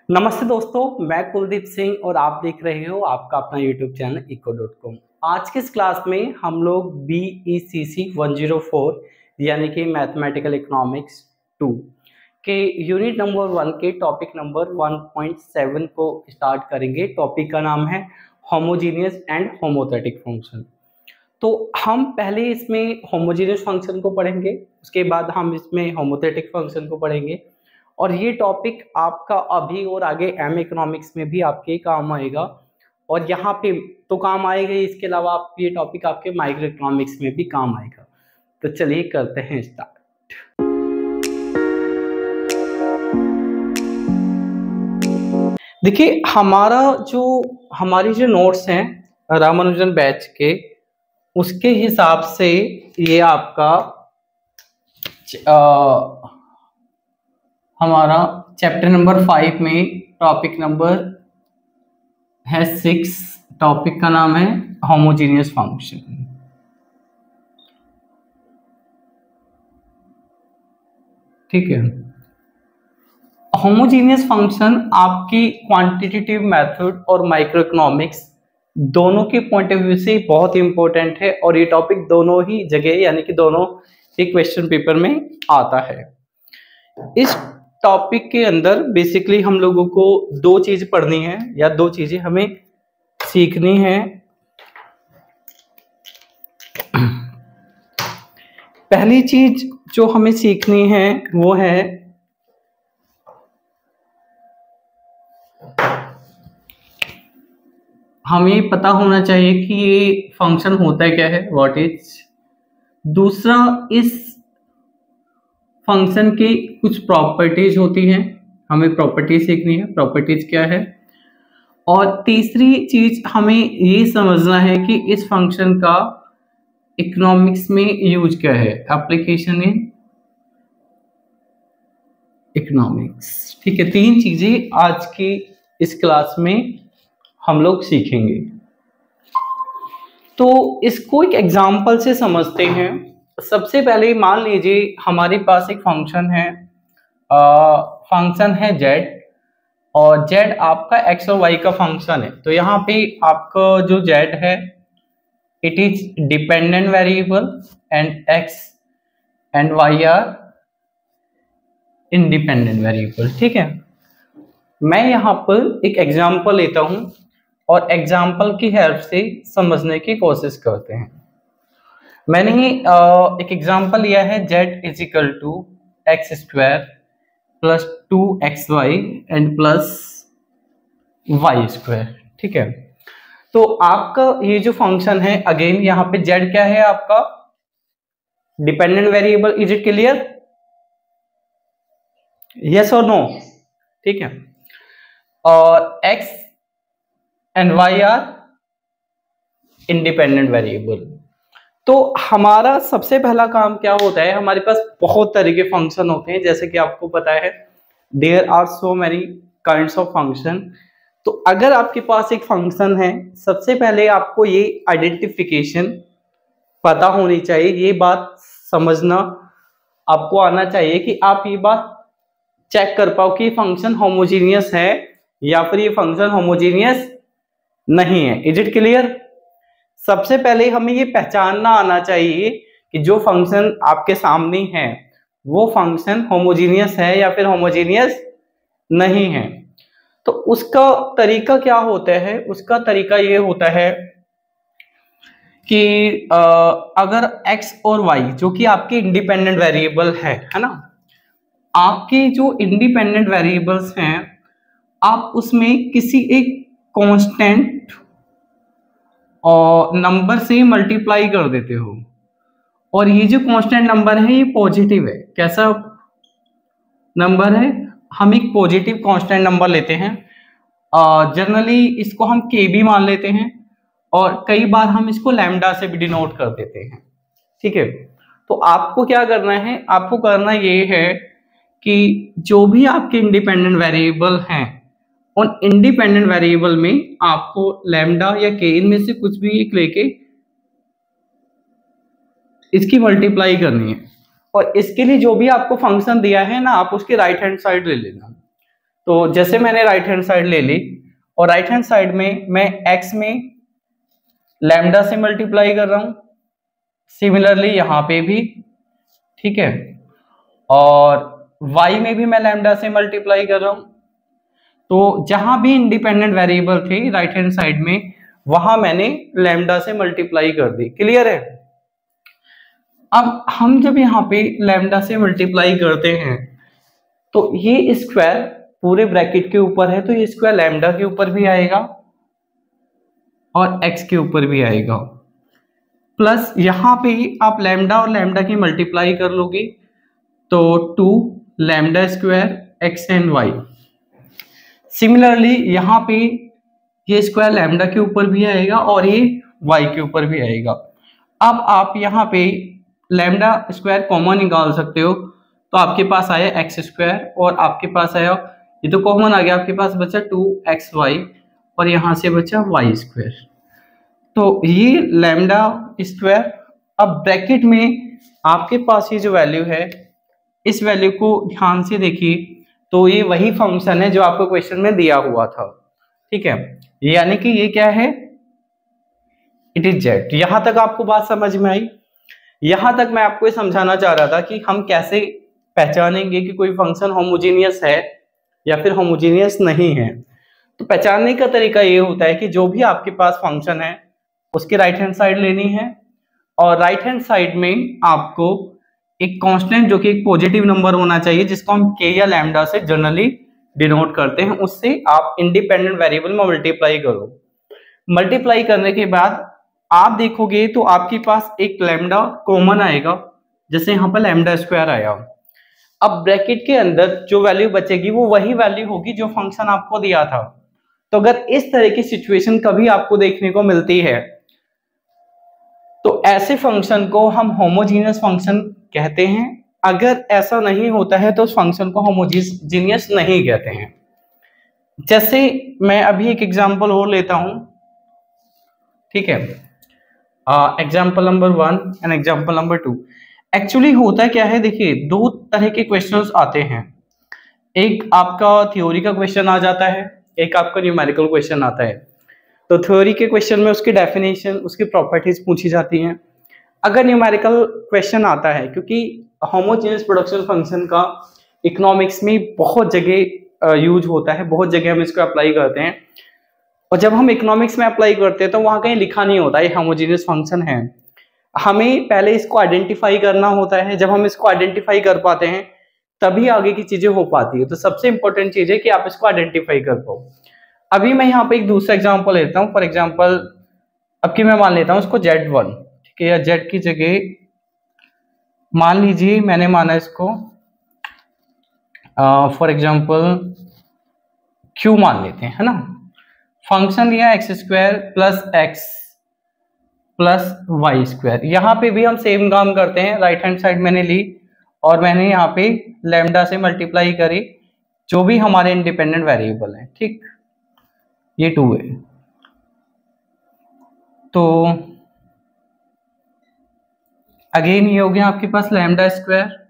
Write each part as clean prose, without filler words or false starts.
नमस्ते दोस्तों, मैं कुलदीप सिंह और आप देख रहे हो आपका अपना यूट्यूब चैनल eco.com। आज के इस क्लास में हम लोग BECC 104 यानी कि मैथमेटिकल इकोनॉमिक्स 2 के यूनिट नंबर 1 के टॉपिक नंबर 1.7 को स्टार्ट करेंगे। टॉपिक का नाम है होमोजीनियस एंड होमोथेटिक फंक्शन। तो हम पहले इसमें होमोजीनियस फंक्शन को पढ़ेंगे, उसके बाद हम इसमें होमोथेटिक फंक्शन को पढ़ेंगे और ये टॉपिक आपका अभी और आगे एम इकोनॉमिक्स में भी आपके काम आएगा और यहाँ पे तो काम आएगा। इसके अलावा आप ये टॉपिक आपके माइक्रो इकोनॉमिक्स में भी काम आएगा। तो चलिए करते हैं स्टार्ट। देखिए हमारी जो नोट्स हैं रामानुजन बैच के, उसके हिसाब से ये आपका हमारा चैप्टर नंबर 5 में टॉपिक नंबर है 6। टॉपिक का नाम है होमोजीनियस फंक्शन। ठीक है, होमोजीनियस फंक्शन आपकी क्वांटिटेटिव मेथड और माइक्रो इकोनॉमिक्स दोनों के पॉइंट ऑफ व्यू से बहुत इंपॉर्टेंट है और ये टॉपिक दोनों ही जगह यानी कि दोनों ही क्वेश्चन पेपर में आता है। इस टॉपिक के अंदर बेसिकली हम लोगों को दो चीज पढ़नी है या दो चीजें हमें सीखनी है। पहली चीज जो हमें सीखनी है वो है हमें पता होना चाहिए कि ये फंक्शन होता है क्या है, व्हाट इज। दूसरा, इस फंक्शन की कुछ प्रॉपर्टीज होती हैं, हमें प्रॉपर्टीज सीखनी है, प्रॉपर्टीज क्या है। और तीसरी चीज हमें ये समझना है कि इस फंक्शन का इकोनॉमिक्स में यूज क्या है, एप्लीकेशन इन इकोनॉमिक्स। ठीक है, तीन चीजें आज की इस क्लास में हम लोग सीखेंगे। तो इसको एक एग्जाम्पल से समझते हैं। सबसे पहले मान लीजिए हमारे पास एक फंक्शन है z और z आपका x और y का फंक्शन है। तो यहाँ पे आपका जो z है it is dependent variable and x and y are independent variable. ठीक है, मैं यहाँ पर एक एग्जाम्पल लेता हूँ और एग्जाम्पल की हेल्प से समझने की कोशिश करते हैं। मैंने एक एग्जाम्पल लिया है z is equal to x square plus 2xy and plus y square. ठीक है, तो आपका ये जो फंक्शन है, अगेन यहाँ पे z क्या है आपका dependent variable. Is it clear, yes और नो? ठीक है, और x and y are independent variable. तो हमारा सबसे पहला काम क्या होता है, हमारे पास बहुत तरह के फंक्शन होते हैं, जैसे कि आपको पता है there are so many kinds of function. तो अगर आपके पास एक फंक्शन है, सबसे पहले आपको ये आइडेंटिफिकेशन पता होनी चाहिए, ये बात समझना आपको आना चाहिए कि आप ये बात चेक कर पाओ कि फंक्शन होमोजीनियस है या फिर ये फंक्शन होमोजीनियस नहीं है। Is it clear? सबसे पहले हमें ये पहचानना आना चाहिए कि जो फंक्शन आपके सामने है वो फंक्शन होमोजीनियस है या फिर होमोजीनियस नहीं है। तो उसका तरीका क्या होता है? उसका तरीका ये होता है कि अगर x और y जो कि आपके इंडिपेंडेंट वेरिएबल है ना, आपके जो इंडिपेंडेंट वेरिएबल्स हैं आप उसमें किसी एक कांस्टेंट और नंबर से मल्टीप्लाई कर देते हो और ये जो कांस्टेंट नंबर है ये पॉजिटिव है। कैसा नंबर है? हम एक पॉजिटिव कांस्टेंट नंबर लेते हैं, जनरली इसको हम k भी मान लेते हैं और कई बार हम इसको लैम्डा से भी डिनोट कर देते हैं। ठीक है, तो आपको क्या करना है, आपको करना ये है कि जो भी आपके इंडिपेंडेंट वेरिएबल हैं उन इंडिपेंडेंट वेरिएबल में आपको लैम्डा या के इनमें से कुछ भी एक लेके इसकी मल्टीप्लाई करनी है और इसके लिए जो भी आपको फंक्शन दिया है ना, आप उसके राइट हैंड साइड ले लेना। तो जैसे मैंने राइट हैंड साइड ले ली और राइट हैंड साइड में मैं x में लैम्डा से मल्टीप्लाई कर रहा हूं, सिमिलरली यहां पे भी, ठीक है, और y में भी मैं लैम्डा से मल्टीप्लाई कर रहा हूं। तो जहां भी इंडिपेंडेंट वेरिएबल थे राइट हैंड साइड में, वहां मैंने लैम्डा से मल्टीप्लाई कर दी। क्लियर है? अब हम जब यहाँ पे लैम्डा से मल्टीप्लाई करते हैं तो ये स्क्वायर पूरे ब्रैकेट के ऊपर है, तो ये स्क्वायर लैम्डा के ऊपर भी आएगा और x के ऊपर भी आएगा, प्लस यहाँ पे आप लैम्डा और लैम्डा की मल्टीप्लाई कर लोगे तो 2 lambda square x and y। Similarly यहाँ पे ये स्क्वायर लैम्डा के ऊपर भी आएगा और ये y के ऊपर भी आएगा। अब आप यहाँ पे लैम्डा स्क्वायर कॉमन निकाल सकते हो, तो आपके पास आया एक्स स्क्वायर और आपके पास आया, ये तो कॉमन आ गया, आपके पास बचा 2xy और यहाँ से बचा y स्क्वायर। तो ये लैम्डा स्क्वायर। अब ब्रैकेट में आपके पास ये जो वैल्यू है, इस वैल्यू को ध्यान से देखिए, तो ये वही फंक्शन है जो आपको क्वेश्चन में दिया हुआ था, ठीक है, यानी कि ये क्या है, इट इज z। यहां तक आपको बात समझ में आई? यहां तक मैं आपको ये समझाना चाह रहा था कि हम कैसे पहचानेंगे कि कोई फंक्शन होमोजीनियस है या फिर होमोजीनियस नहीं है। तो पहचानने का तरीका ये होता है कि जो भी आपके पास फंक्शन है उसकी राइट हैंड साइड लेनी है और राइट हैंड साइड में आपको एक कांस्टेंट जो कि एक पॉजिटिव नंबर होना चाहिए, जिसको हम k या लैम्डा से जनरली डिनोट करते हैं, उससे आप इंडिपेंडेंट वेरिएबल में मल्टीप्लाई करो। मल्टीप्लाई करने के बाद आप देखोगे तो आपके पास एक लैम्डा कॉमन आएगा, जैसे यहाँ पर लैम्डा स्क्वायर आया। अब ब्रैकेट के अंदर जो वैल्यू बचेगी वो वही वैल्यू होगी जो फंक्शन आपको दिया था। तो अगर इस तरह की सिचुएशन कभी आपको देखने को मिलती है तो ऐसे फंक्शन को हम होमोजीनियस फंक्शन कहते हैं। अगर ऐसा नहीं होता है तो उस फंक्शन को होमोजीनियस नहीं कहते हैं। जैसे मैं अभी एक एग्जांपल और लेता हूं, ठीक है, example number 1 and example number 2। Actually होता क्या है, देखिए दो तरह के क्वेश्चंस आते हैं, एक आपका थ्योरी का क्वेश्चन आ जाता है, एक आपका न्यूमेरिकल क्वेश्चन आता है। तो थ्योरी के क्वेश्चन में उसकी डेफिनेशन, उसकी प्रॉपर्टीज पूछी जाती हैं। अगर न्यूमेरिकल क्वेश्चन आता है, क्योंकि होमोजेनियस प्रोडक्शन फंक्शन का इकोनॉमिक्स में बहुत जगह यूज होता है, बहुत जगह हम इसको अप्लाई करते हैं, और जब हम इकोनॉमिक्स में अप्लाई करते हैं तो वहां कहीं लिखा नहीं होता ये होमोजेनियस फंक्शन है। हमें पहले इसको आइडेंटिफाई करना होता है। जब हम इसको आइडेंटिफाई कर पाते हैं तभी आगे की चीजें हो पाती है। तो सबसे इंपॉर्टेंट चीज है कि आप इसको आइडेंटिफाई कर पाओ। अभी मैं यहाँ पे एक दूसरा एग्जांपल लेता हूँ। फॉर एग्जांपल अब की मैं मान लेता हूँ इसको Z1, ठीक है, या Z की जगह मान लीजिए मैंने माना इसको फॉर एग्जांपल Q मान लेते हैं, है ना। फंक्शन लिया x square plus x plus y square. यहाँ पे भी हम सेम काम करते हैं, राइट हैंड साइड मैंने ली और मैंने यहाँ पे लैम्डा से मल्टीप्लाई करी जो भी हमारे इंडिपेंडेंट वेरिएबल है, ठीक, ये 2 है। तो अगेन ये हो गया आपके पास लैम्डा स्क्वायर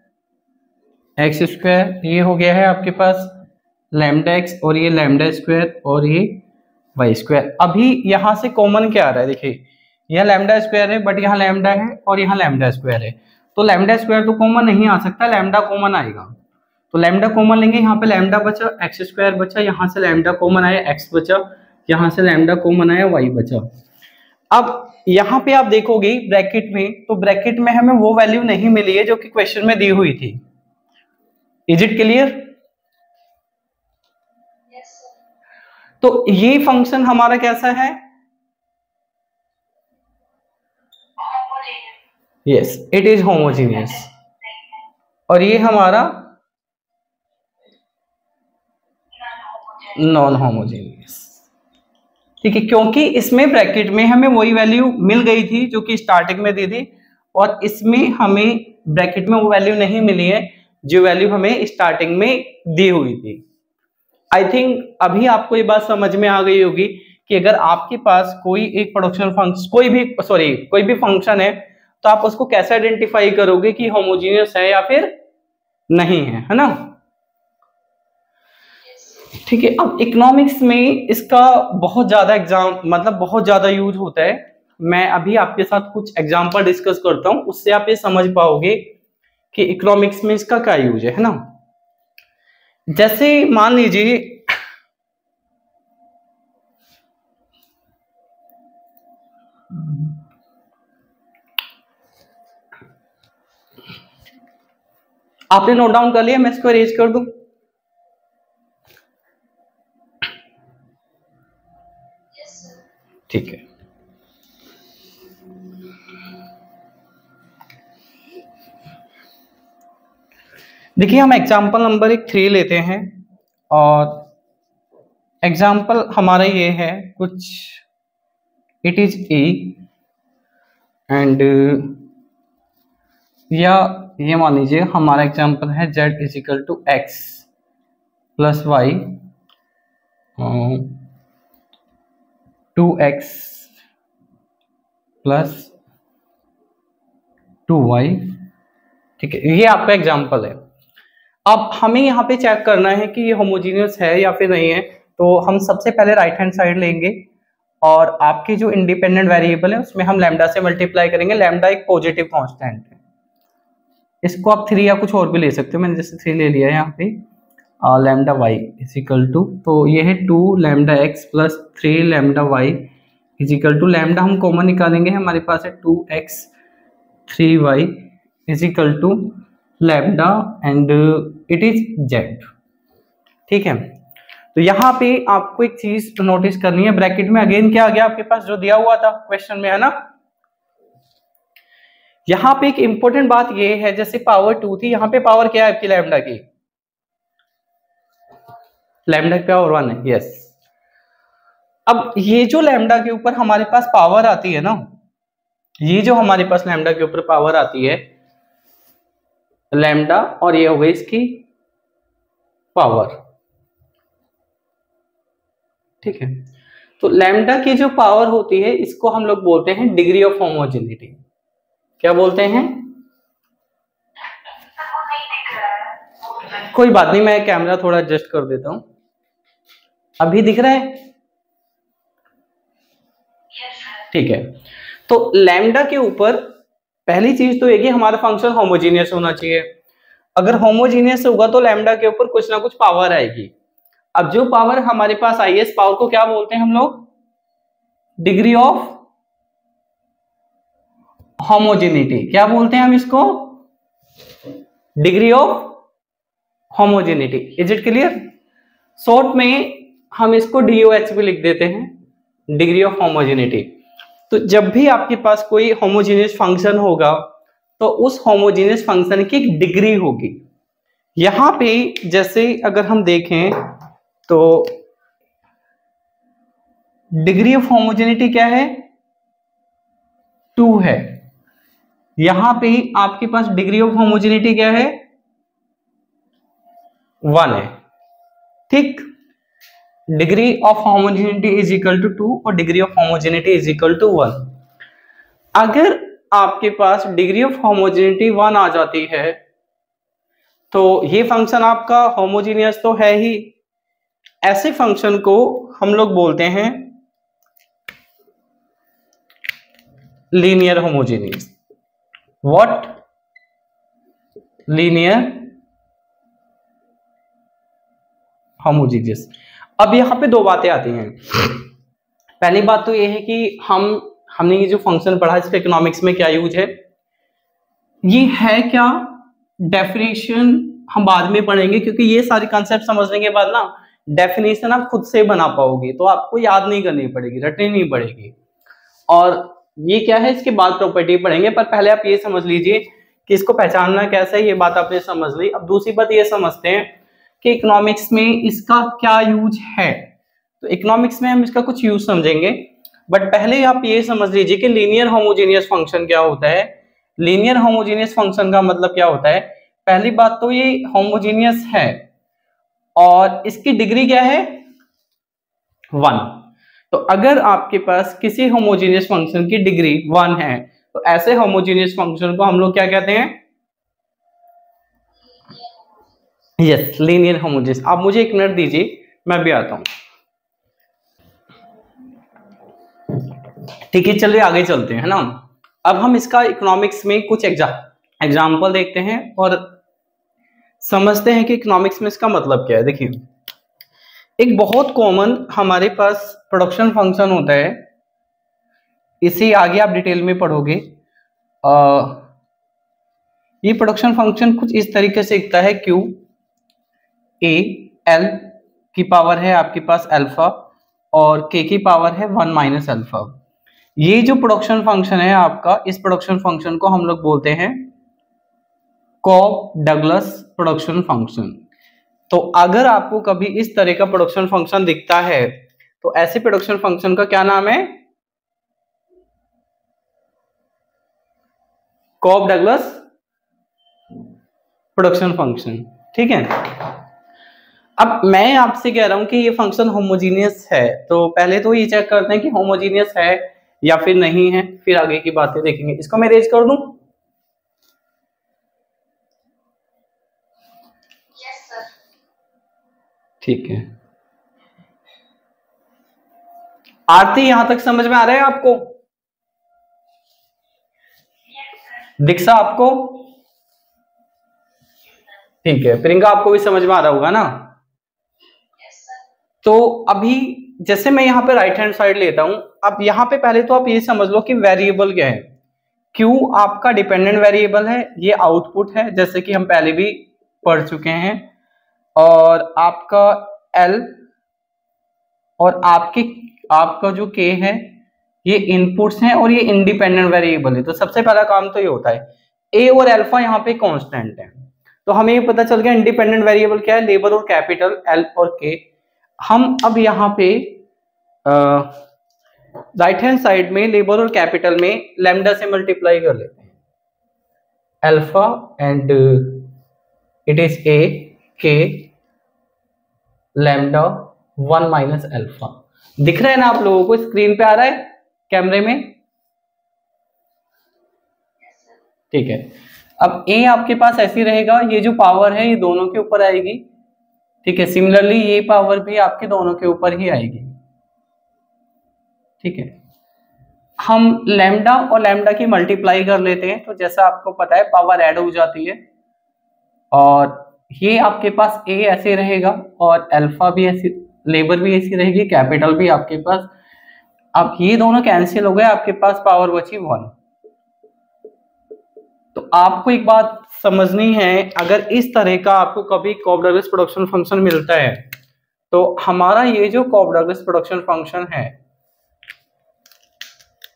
एक्स स्क्वायर, ये हो गया है आपके पास लैम्डा एक्स और ये लैम्डा स्क्वायर और ये वाई स्क्वायर। अभी यहां से कॉमन क्या आ रहा है, देखिए यहाँ लैम्डा स्क्वायर है बट यहाँ लैम्डा है और यहाँ लैम्डा स्क्वायर है, तो लैम्डा स्क्वायर तो कॉमन नहीं आ सकता, लैम्डा कॉमन आएगा। तो लैम्डा कॉमन लेंगे, यहाँ पे लैम्डा बचा, एक्स स्क्वायर बचा, यहाँ से लैम्डा कॉमन आया, एक्स बचा, यहाँ से लैम्डा कॉमन आया, वाई बचा। अब यहाँ पे आप देखोगे ब्रैकेट में, तो ब्रैकेट में हमें वो वैल्यू नहीं मिली है जो कि क्वेश्चन में दी हुई थी। Is it clear? तो ये फंक्शन हमारा कैसा है? Yes, it is homogeneous. और ये हमारा नॉन होमोजीनियस, ठीक है, क्योंकि इसमें ब्रैकेट में हमें वही वैल्यू मिल गई थी जो कि स्टार्टिंग में दी थी, और इसमें हमें ब्रैकेट में वो वैल्यू नहीं मिली है जो वैल्यू हमें स्टार्टिंग में दी हुई थी। आई थिंक अभी आपको ये बात समझ में आ गई होगी कि अगर आपके पास कोई एक प्रोडक्शन फंक्शन, कोई भी फंक्शन है, तो आप उसको कैसे आइडेंटिफाई करोगे कि होमोजीनियस है या फिर नहीं है, है ना। ठीक है। अब इकोनॉमिक्स में इसका बहुत ज्यादा बहुत ज्यादा यूज होता है। मैं अभी आपके साथ कुछ एग्जांपल डिस्कस करता हूं, उससे आप ये समझ पाओगे कि इकोनॉमिक्स में इसका क्या यूज है ना। जैसे मान लीजिए आपने नोट डाउन कर लिया, मैं इसको अरेंज कर दूं? ठीक है। देखिए हम एग्जांपल नंबर 3 लेते हैं और एग्जांपल हमारा ये है कुछ, इट इज ए एंड या ये मान लीजिए हमारा एग्जांपल है z is equal to x plus y 2x plus 2y। ठीक है, ये आपका एग्जांपल है। अब हमें यहाँ पे चेक करना है कि ये होमोजीनियस है या फिर नहीं है। तो हम सबसे पहले राइट हैंड साइड लेंगे और आपके जो इंडिपेंडेंट वेरिएबल है उसमें हम लैम्डा से मल्टीप्लाई करेंगे। लैम्डा एक पॉजिटिव कांस्टेंट है, इसको आप 3 या कुछ और भी ले सकते हो, मैंने जैसे 3 ले लिया है यहाँ पे। Lambda y is equal to, तो ये है 2 lambda x plus 3 lambda y is equal to, lambda हम कॉमन निकालेंगे, हमारे पास है 2x 3y is equal to lambda and it is z। ठीक है, तो यहाँ पे आपको एक चीज नोटिस करनी है, ब्रैकेट में अगेन क्या आ गया आपके पास जो दिया हुआ था क्वेश्चन में, है ना। यहाँ पे एक इंपॉर्टेंट बात ये है, जैसे पावर 2 थी, यहाँ पे पावर क्या है आपकी लैम्डा की? लैम्डा की पावर 1 है, यस। अब ये जो लैम्डा के ऊपर हमारे पास पावर आती है ना, ये जो हमारे पास लैम्डा के ऊपर पावर आती है लैम्डा, और ये हो गई इसकी पावर। ठीक है, तो लैम्डा की जो पावर होती है इसको हम लोग बोलते हैं डिग्री ऑफ होमोजेनिटी। क्या बोलते हैं? कोई बात नहीं, मैं कैमरा थोड़ा एडजस्ट कर देता हूं। अभी दिख रहा है? ठीक है, तो लैम्डा के ऊपर पहली चीज तो ये कि हमारा फंक्शन होमोजीनियस होना चाहिए। अगर होमोजीनियस होगा तो लैम्डा के ऊपर कुछ ना कुछ पावर आएगी। अब जो पावर हमारे पास आई है, इस पावर को क्या बोलते हैं हम लोग? Degree of homogeneity. क्या बोलते हैं हम इसको? Degree of homogeneity. Is it clear? Short में हम इसको DOH भी लिख देते हैं, डिग्री ऑफ होमोजेनिटी। तो जब भी आपके पास कोई होमोजेनियस फंक्शन होगा तो उस होमोजेनियस फंक्शन की एक डिग्री होगी। यहां पे जैसे अगर हम देखें तो डिग्री ऑफ होमोजेनिटी क्या है? 2 है। यहां पे आपके पास डिग्री ऑफ होमोजेनिटी क्या है? 1 है। ठीक, degree of homogeneity is equal to 2 और degree of homogeneity is equal to 1। अगर आपके पास डिग्री ऑफ होमोजेनिटी 1 आ जाती है तो ये फंक्शन आपका होमोजीनियस तो है ही। ऐसे फंक्शन को हम लोग बोलते हैं linear homogeneous. What? Linear homogeneous. अब यहां पे 2 बातें आती हैं। पहली बात तो ये है कि हमने ये जो फंक्शन पढ़ा इसका इकोनॉमिक्स में क्या यूज है, ये है क्या? डेफिनेशन हम बाद में पढ़ेंगे, क्योंकि ये सारी कॉन्सेप्ट समझने के बाद ना डेफिनेशन आप खुद से बना पाओगे, तो आपको याद नहीं करनी पड़ेगी, रटनी नहीं पड़ेगी। और ये क्या है, इसके बाद प्रॉपर्टी पढ़ेंगे, पर पहले आप ये समझ लीजिए कि इसको पहचानना कैसे है, ये बात आपने समझ ली। अब दूसरी बात ये समझते हैं कि इकोनॉमिक्स में इसका क्या यूज है। तो इकोनॉमिक्स में हम इसका कुछ यूज समझेंगे, बट पहले आप ये समझ लीजिए कि लीनियर होमोजेनियस फंक्शन क्या होता है। लीनियर होमोजेनियस फंक्शन का मतलब क्या होता है? पहली बात तो ये होमोजेनियस है और इसकी डिग्री क्या है? 1। तो अगर आपके पास किसी होमोजेनियस फंक्शन की डिग्री 1 है तो ऐसे होमोजेनियस फंक्शन को हम लोग क्या कहते हैं? Yes, linear homogeneous. आप मुझे 1 मिनट दीजिए, मैं भी आता हूं। ठीक है, चलिए आगे चलते हैं, है ना। अब हम इसका इकोनॉमिक्स में कुछ एग्जाम्पल देखते हैं और समझते हैं कि इकोनॉमिक्स में इसका मतलब क्या है। देखिए, एक बहुत कॉमन हमारे पास प्रोडक्शन फंक्शन होता है, इसे आगे आप डिटेल में पढ़ोगे। ये प्रोडक्शन फंक्शन कुछ इस तरीके से दिखता है, क्यू ए एल की पावर है आपके पास अल्फा और के की पावर है 1 माइनस अल्फा। ये जो प्रोडक्शन फंक्शन है आपका, इस प्रोडक्शन फंक्शन को हम लोग बोलते हैं कॉब डगलस प्रोडक्शन फंक्शन। तो अगर आपको कभी इस तरह का प्रोडक्शन फंक्शन दिखता है तो ऐसे प्रोडक्शन फंक्शन का क्या नाम है? Cobb Douglas production function. ठीक है, अब मैं आपसे कह रहा हूं कि ये फंक्शन होमोजीनियस है, तो पहले तो ये चेक करते हैं कि होमोजीनियस है या फिर नहीं है, फिर आगे की बातें देखेंगे। इसको मैं रेज कर दूं? Yes sir. ठीक है, आरती यहां तक समझ में आ रहा है आपको? दीक्षा आपको? ठीक है, प्रियंका आपको भी समझ में आ रहा होगा ना? तो अभी जैसे मैं यहाँ पे राइट हैंड साइड लेता हूं, अब यहाँ पे पहले तो आप ये समझ लो कि वेरिएबल क्या है। Q आपका डिपेंडेंट वेरिएबल है, ये आउटपुट है जैसे कि हम पहले भी पढ़ चुके हैं, और आपका L और आपका जो K है ये इनपुट्स हैं और ये इंडिपेंडेंट वेरिएबल है। तो सबसे पहला काम तो ये होता है, A और अल्फा यहाँ पे कांस्टेंट है, तो हमें ये पता चल गया इंडिपेंडेंट वेरिएबल क्या है, लेबर और कैपिटल L और K। हम अब यहाँ पे राइट हैंड साइड में लेबर और कैपिटल में लैम्डा से मल्टीप्लाई कर लेते हैं, alpha and it is A K lambda 1 minus alpha. दिख रहा है ना आप लोगों को? स्क्रीन पे आ रहा है कैमरे में? ठीक है, अब A आपके पास ऐसी रहेगा, ये जो पावर है ये दोनों के ऊपर आएगी। ठीक है, सिमिलरली ये पावर भी आपके दोनों के ऊपर ही आएगी। ठीक है, हम लैम्डा और लैम्डा की मल्टीप्लाई कर लेते हैं, तो जैसा आपको पता है पावर ऐड हो जाती है, और ये आपके पास A ऐसे रहेगा और अल्फा भी ऐसी, लेबर भी ऐसी रहेगी, कैपिटल भी आपके पास। अब ये दोनों कैंसिल हो गए, आपके पास पावर बची 1। तो आपको एक बात समझनी है, अगर इस तरह का आपको कभी कॉब डगलस प्रोडक्शन फंक्शन मिलता है, तो हमारा ये जो कॉब डगलस प्रोडक्शन फंक्शन है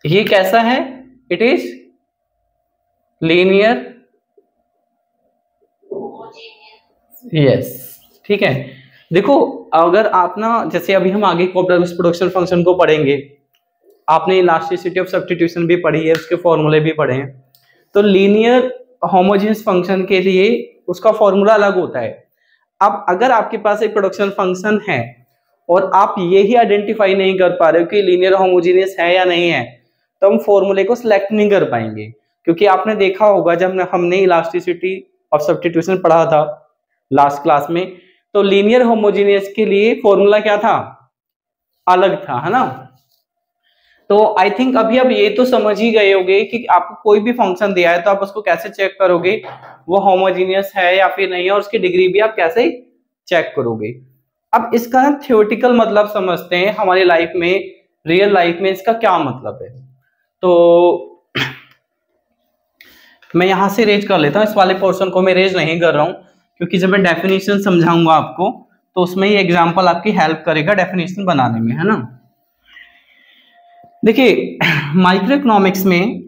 ये कैसा है? It is linear. यस, ठीक है। देखो, अगर आप ना, जैसे अभी हम आगे कॉब डगलस प्रोडक्शन फंक्शन को पढ़ेंगे, आपने इलास्टिसिटी ऑफ सब्स्टिट्यूशन भी पढ़ी है, उसके फॉर्मूले भी पढ़े हैं। तो लीनियर होमोजेनियस फंक्शन के लिए उसका फॉर्मूला अलग होता है। अब अगर आपके पास एक प्रोडक्शन फंक्शन है और आप ये ही आइडेंटिफाई नहीं कर पा रहे हो कि लीनियर होमोजेनियस है या नहीं है, तो हम फॉर्मूले को सिलेक्ट नहीं कर पाएंगे। क्योंकि आपने देखा होगा जब हमने इलास्टिसिटी ऑफ सब्स्टिट्यूशन पढ़ा था लास्ट क्लास में, तो लीनियर होमोजेनियस के लिए फॉर्मूला क्या था? अलग था, है ना। तो आई थिंक अभी अब ये तो समझ ही गए होंगे कि आपको कोई भी फंक्शन दिया है तो आप उसको कैसे चेक करोगे वो होमोजेनियस है या फिर नहीं है, और उसकी डिग्री भी आप कैसे चेक करोगे। अब इसका थ्योरेटिकल मतलब समझते हैं, हमारी लाइफ में, रियल लाइफ में इसका क्या मतलब है। तो मैं यहां से रेज कर लेता हूं, इस वाले पोर्शन को मैं रेज नहीं कर रहा हूं, क्योंकि जब मैं डेफिनेशन समझाऊंगा आपको तो उसमें ये एग्जांपल आपकी हेल्प करेगा डेफिनेशन बनाने में, है ना। देखिए, माइक्रो इकोनॉमिक्स में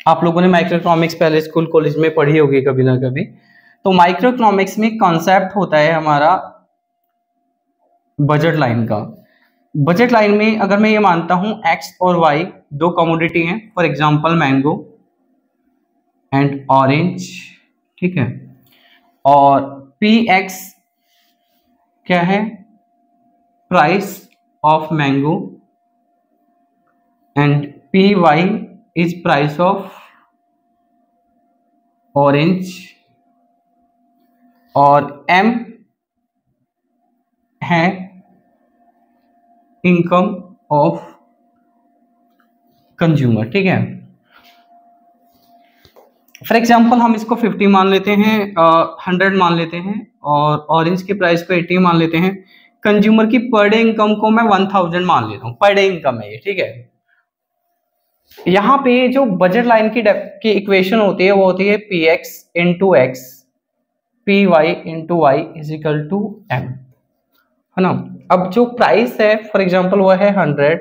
आप लोगों ने माइक्रो इकोनॉमिक्स पहले स्कूल कॉलेज में पढ़ी होगी कभी ना कभी। तो माइक्रो इकोनॉमिक्स में कॉन्सेप्ट होता है हमारा बजट लाइन का। बजट लाइन में अगर मैं ये मानता हूं एक्स और वाई दो कमोडिटी हैं, for example mango and orange, ठीक है, और पी एक्स क्या है? Price of mango, and p y is price of orange, और M है इनकम ऑफ कंज्यूमर। ठीक है, फॉर एग्जाम्पल हम इसको 50 मान लेते हैं, 100 मान लेते हैं, और ऑरेंज की प्राइस को 80 मान लेते हैं। कंज्यूमर की पर डे इनकम को मैं 1000 मान लेता हूँ, पर डे इनकम है ये। ठीक है, यहाँ पे जो बजट लाइन की इक्वेशन होती है वो होती है px into x, p y into y is equal to m, है ना। अब जो प्राइस है फॉर एग्जाम्पल वो है 100,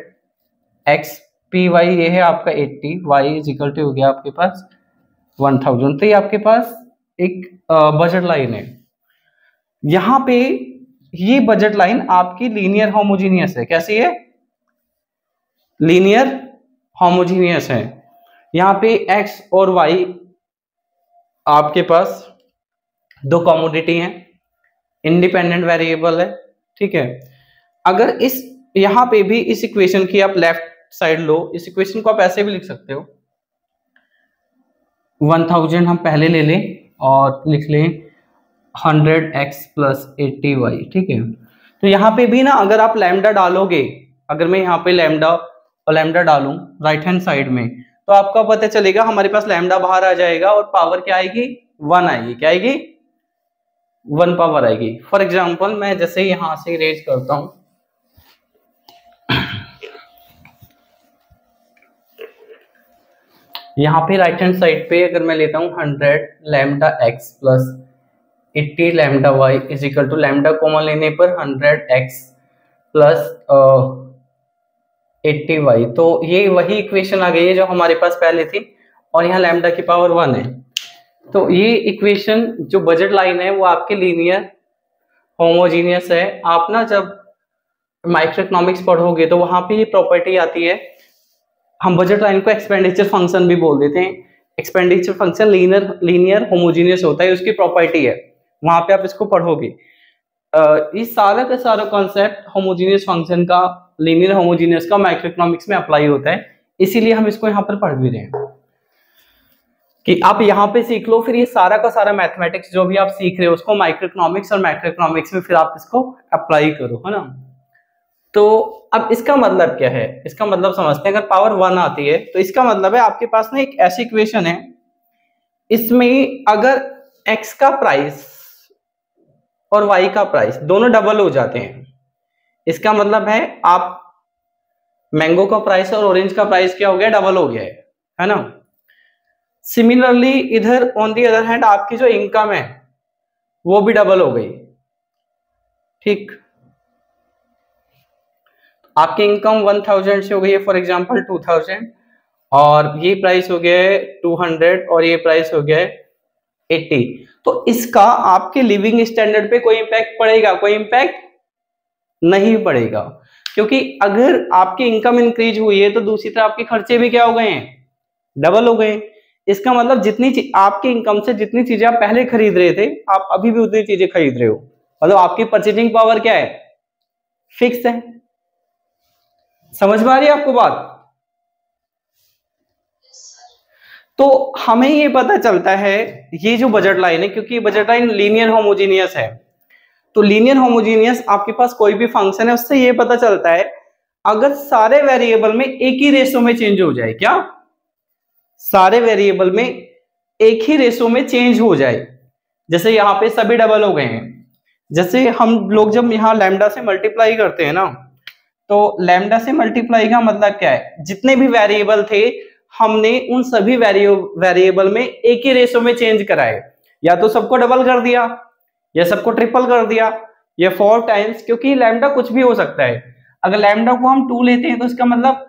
एक्स पी वाई ये है आपका 80, वाई इज इक्वल टू हो गया आपके पास 1000। तो ये आपके पास एक बजट लाइन है। यहाँ पे ये बजट लाइन आपकी लीनियर होमोजीनियस है। कैसी है? लीनियर होमोजीनियस है। यहाँ पे x और y आपके पास दो कमोडिटी हैं, इंडिपेंडेंट वेरिएबल है। ठीक है, अगर इस यहाँ पे भी इस इक्वेशन की आप लेफ्ट साइड लो, इस इक्वेशन को आप ऐसे भी लिख सकते हो, 1000 हम पहले ले लें और लिख लें 100x प्लस 80y। ठीक है, तो यहाँ पे भी ना अगर आप लैम्डा डालोगे, अगर मैं यहाँ पे लैम्डा और लैम्डा डालूं राइट हैंड साइड में, तो आपका पता चलेगा हमारे पास लैम्डा बाहर आ जाएगा और पावर क्या आएगी? 1 आएगी। क्या आएगी? 1 पावर आएगी। फॉर एग्जाम्पल मैं जैसे यहां से इरेज करता हूं, यहाँ पे राइट हैंड साइड पे अगर मैं लेता हूँ 100 lambda x plus 80 lambda y is equal to, lambda common लेने पर 100x प्लस 80y, तो ये वही इक्वेशन आ गई है जो हमारे पास पहले थी, और यहाँ लैम्डा की पावर 1 है। तो ये इक्वेशन जो बजट लाइन है वो आपकी लीनियर होमोजीनियस है। आप ना जब माइक्रो इकोनॉमिक्स पढ़ोगे तो वहां पे ये प्रॉपर्टी आती है, हम बजट लाइन को एक्सपेंडिचर फंक्शन भी बोल देते हैं। एक्सपेंडिचर फंक्शन लीनियर होमोजीनियस होता है, उसकी प्रॉपर्टी है, वहां पे आप इसको पढ़ोगे। इस सारा का सारा कॉन्सेप्ट होमोजीनियस फंक्शन का, लीनियर होमोजीनियस का माइक्रो इकोनॉमिक्स में अप्लाई होता है, इसीलिए हम इसको यहाँ पर पढ़ भी रहे हैं कि आप यहाँ पे सीख लो, फिर ये सारा का सारा मैथमेटिक्स जो भी आप सीख रहे हो उसको माइक्रो इकोनॉमिक्स और मैक्रो इकोनॉमिक्स में फिर आप इसको अप्लाई करो, है ना। तो अब इसका मतलब क्या है? इसका मतलब समझते हैं। अगर पावर 1 आती है तो इसका मतलब है आपके पास ना एक ऐसी इक्वेशन है, इसमें अगर x का प्राइस और y का प्राइस दोनों डबल हो जाते हैं, इसका मतलब है आप मैंगो का प्राइस और ऑरेंज का प्राइस क्या हो गया? डबल हो गया है ना। सिमिलरली इधर ऑन दी अदर हैंड आपकी जो इनकम है वो भी डबल हो गई। ठीक, आपकी इनकम 1000 से हो गई है फॉर एग्जांपल 2000, और ये प्राइस हो गया है 200 और ये प्राइस हो गया है 80। तो इसका आपके लिविंग स्टैंडर्ड पे कोई इंपैक्ट पड़ेगा? कोई इंपैक्ट नहीं पड़ेगा, क्योंकि अगर आपकी इनकम इंक्रीज हुई है तो दूसरी तरफ आपके खर्चे भी क्या हो गए हैं? डबल हो गए। इसका मतलब जितनी आपकी इनकम से जितनी चीजें आप पहले खरीद रहे थे आप अभी भी उतनी चीजें खरीद रहे हो, मतलब आपकी परचेजिंग पावर क्या है? फिक्स है। समझ में आ रही है आपको बात? तो हमें ये पता चलता है ये जो बजट लाइन है, क्योंकि बजट लाइन लीनियर होमोजीनियस है, तो लीनियर होमोजीनियस आपके पास कोई भी फंक्शन है उससे ये पता चलता है अगर सारे वेरिएबल में एक ही रेशो में चेंज हो जाए, क्या सारे वेरिएबल में एक ही रेशो में चेंज हो जाए, जैसे यहाँ पे सभी डबल हो गए हैं। जैसे हम लोग जब यहाँ लैम्डा से मल्टीप्लाई करते हैं ना, तो लैम्डा से मल्टीप्लाई का मतलब क्या है? जितने भी वेरिएबल थे हमने उन सभी वेरिएबल में एक ही रेशो में चेंज कराए, या तो सबको डबल कर दिया या सबको ट्रिपल कर दिया या 4 टाइम्स, क्योंकि लैम्डा कुछ भी हो सकता है। अगर लैम्डा को हम 2 लेते हैं तो इसका मतलब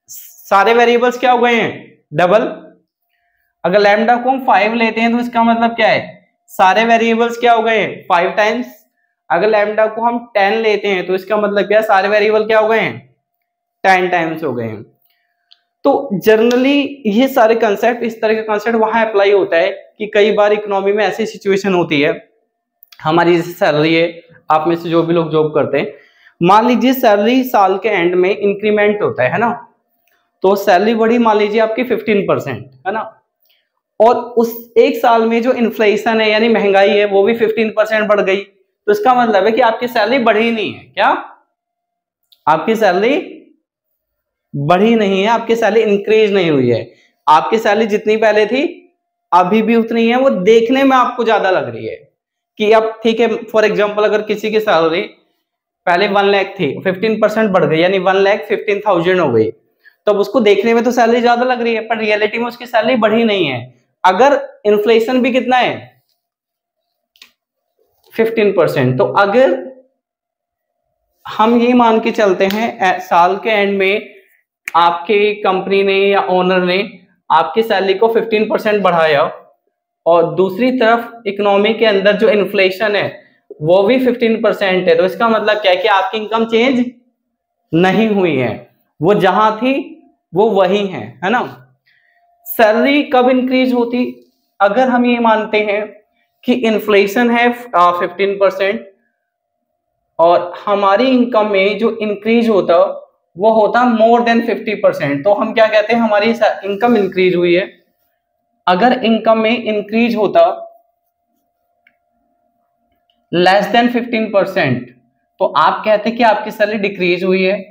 सारे वेरिएबल्स क्या हो गए हैं? डबल। अगर लैम्डा को हम 5 लेते हैं तो इसका मतलब क्या है? सारे वेरिएबल्स क्या हो गए हैं? 5 टाइम्स। अगर लैम्डा को हम 10 लेते हैं तो इसका मतलब क्या है? सारे वेरिएबल क्या हो गए हैं? 10 टाइम्स हो गए हैं। तो जनरली ये सारे कंसेप्ट, इस तरह का कंसेप्ट वहां अप्लाई होता है कि कई बार इकोनॉमी में ऐसी सिचुएशन होती है, हमारी जैसे सैलरी है, आप में से जो भी लोग जॉब करते हैं, मान लीजिए सैलरी साल के एंड में इंक्रीमेंट होता है ना, तो सैलरी बढ़ी मान लीजिए आपकी 15%, है ना, और उस एक साल में जो इन्फ्लेशन है यानी महंगाई है वो भी 15% बढ़ गई, तो इसका मतलब है कि आपकी सैलरी बढ़ी नहीं है। क्या आपकी सैलरी बढ़ी नहीं है, आपकी सैलरी इंक्रीज नहीं हुई है। आपकी सैलरी जितनी पहले थी अभी भी उतनी है, वो देखने में आपको ज्यादा लग रही है कि अब ठीक है। फॉर एग्जांपल अगर किसी की सैलरी पहले 1 लाख थी, 15% बढ़ गई यानी 1,15,000 हो गई, तो अब उसको देखने में तो सैलरी ज्यादा लग रही है, पर रियलिटी में उसकी सैलरी बढ़ी नहीं है। अगर इन्फ्लेशन भी कितना है 15%, तो अगर हम ये मान के चलते हैं साल के एंड में आपकी कंपनी ने या ओनर ने आपकी सैलरी को 15% बढ़ाया और दूसरी तरफ इकोनॉमी के अंदर जो इन्फ्लेशन है वो भी 15% है, तो इसका मतलब क्या है कि आपकी इनकम चेंज नहीं हुई है, वो जहां थी वो वही है ना। सैलरी कब इंक्रीज होती? अगर हम ये मानते हैं कि इन्फ्लेशन है 15% और हमारी इनकम में जो इंक्रीज होता वो होता मोर देन 50%, तो हम क्या कहते हैं हमारी इनकम इंक्रीज हुई है। अगर इनकम में इंक्रीज होता लेस देन 15%, तो आप कहते हैं कि आपकी सैलरी डिक्रीज हुई है,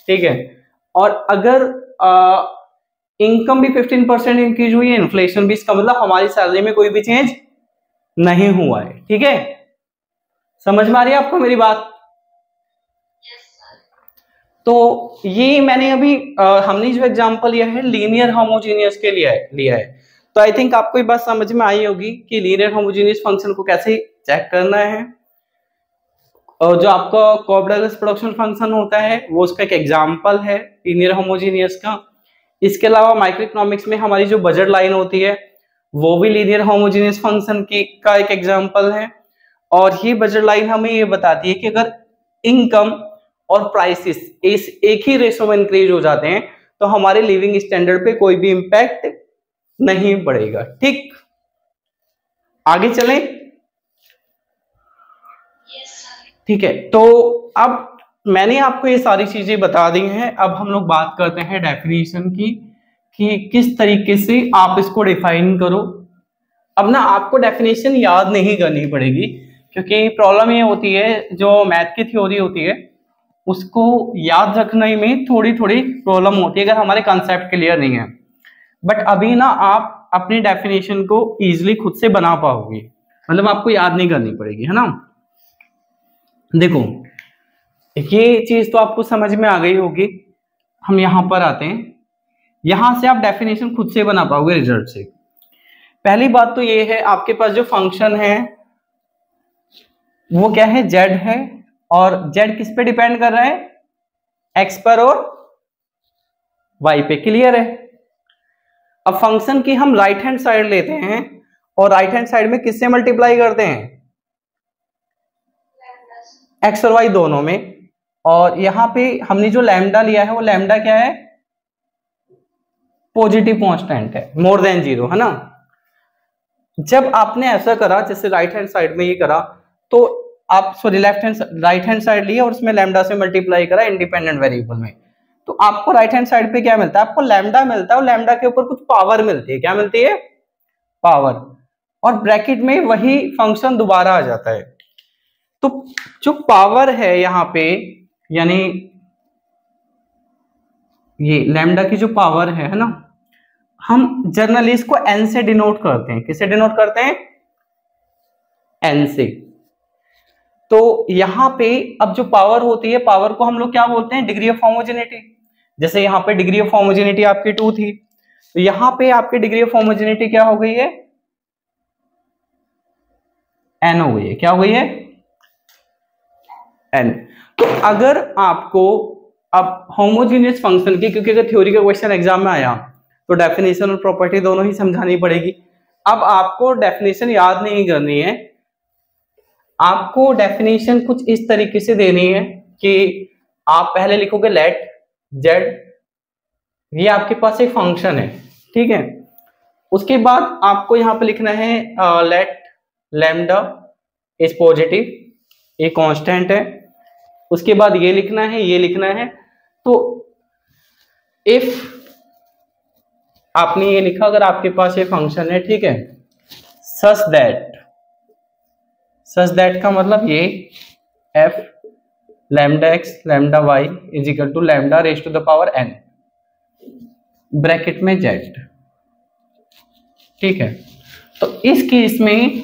ठीक है। और अगर इनकम भी 15% इंक्रीज हुई है, इन्फ्लेशन भी, इसका मतलब हमारी सैलरी में कोई भी चेंज नहीं हुआ है, ठीक है। समझ में आ रही है आपको मेरी बात? तो ये मैंने अभी हमने जो एग्जांपल लिया है लीनियर होमोजेनियस के लिए लिया है, तो आई थिंक आपको ये बात समझ में आई होगी कि लीनियर होमोजेनियस फंक्शन को कैसे चेक करना है। और जो आपका कोऑर्डिनेट प्रोडक्शन फंक्शन होता है वो उसका एक एग्जांपल है लीनियर होमोजेनियस का। इसके अलावा माइक्रो इकोनॉमिक्स में हमारी जो बजट लाइन होती है वो भी लीनियर होमोजेनियस फंक्शन की का एक एग्जांपल है। और ये बजट लाइन हमें ये बताती है कि अगर इनकम और प्राइसेस इस एक ही रेशो में इंक्रीज हो जाते हैं तो हमारे लिविंग स्टैंडर्ड पे कोई भी इंपैक्ट नहीं पड़ेगा, ठीक। आगे चलें, ठीक है। तो अब मैंने आपको ये सारी चीजें बता दी हैं, अब हम लोग बात करते हैं डेफिनेशन की कि किस तरीके से आप इसको डिफाइन करो। अब ना आपको डेफिनेशन याद नहीं करनी पड़ेगी, क्योंकि प्रॉब्लम ये होती है जो मैथ की थ्योरी होती है उसको याद रखने में थोड़ी थोड़ी प्रॉब्लम होती है अगर हमारे कंसेप्ट क्लियर नहीं है। बट अभी ना आप अपनी डेफिनेशन को इजीली खुद से बना पाओगे, मतलब आपको याद नहीं करनी पड़ेगी, है ना। देखो ये चीज तो आपको समझ में आ गई होगी। हम यहां पर आते हैं, यहां से आप डेफिनेशन खुद से बना पाओगे रिजल्ट से। पहली बात तो ये है आपके पास जो फंक्शन है वो क्या है, z है, और z किस पे डिपेंड कर रहा है, x पर और y पे, क्लियर है। अब फंक्शन की हम राइट हैंड साइड लेते हैं और राइट हैंड साइड में किससे मल्टीप्लाई करते हैं, x और y दोनों में। और यहां पे हमने जो लैम्डा लिया है वो लैम्डा क्या है, पॉजिटिव कांस्टेंट है, मोर देन 0, है ना। जब आपने ऐसा करा जैसे राइट हैंड साइड में ये करा, तो आप सॉरी राइट हैंड साइड लिया और उसमें लैम्डा से मल्टीप्लाई करा इंडिपेंडेंट वेरिएबल में, तो आपको राइट हैंड साइड पे क्या मिलता है, आपको लैम्डा मिलता है और लैम्डा के ऊपर कुछ पावर मिलती है। क्या मिलती है, पावर, और ब्रैकेट में वही फंक्शन दोबारा आ जाता है। तो जो पावर है यहाँ पे, यानी ये लैम्डा की जो पावर है ना, हम जनरली इसको n से डिनोट करते हैं। किससे डिनोट करते हैं, n से। तो यहां पे अब जो पावर होती है, पावर को हम लोग क्या बोलते हैं, डिग्री ऑफ होमोजेनिटी। जैसे यहाँ पे डिग्री ऑफ होमोजेनिटी आपकी 2 थी, तो यहाँ पे आपकी डिग्री ऑफ होमोजेनिटी क्या हो गई है, n हो गई है। क्या हो गई है, n। तो अगर आपको अब होमोजेनियस फंक्शन की, क्योंकि अगर थ्योरी का क्वेश्चन एग्जाम में आया तो डेफिनेशन और प्रॉपर्टी दोनों ही समझानी पड़ेगी। अब आपको डेफिनेशन याद नहीं करनी है, आपको डेफिनेशन कुछ इस तरीके से देनी है कि आप पहले लिखोगे लेट z, ये आपके पास एक फंक्शन है, ठीक है। उसके बाद आपको यहां पे लिखना है लेट लैम्डा इज पॉजिटिव, ये कांस्टेंट है। उसके बाद ये लिखना है, ये लिखना है। तो इफ आपने ये लिखा, अगर आपके पास ये फंक्शन है, ठीक है, सच दैट का मतलब ये f lambda x lambda y is equal to lambda raise to the power n bracket में z, ठीक है। तो इस केस में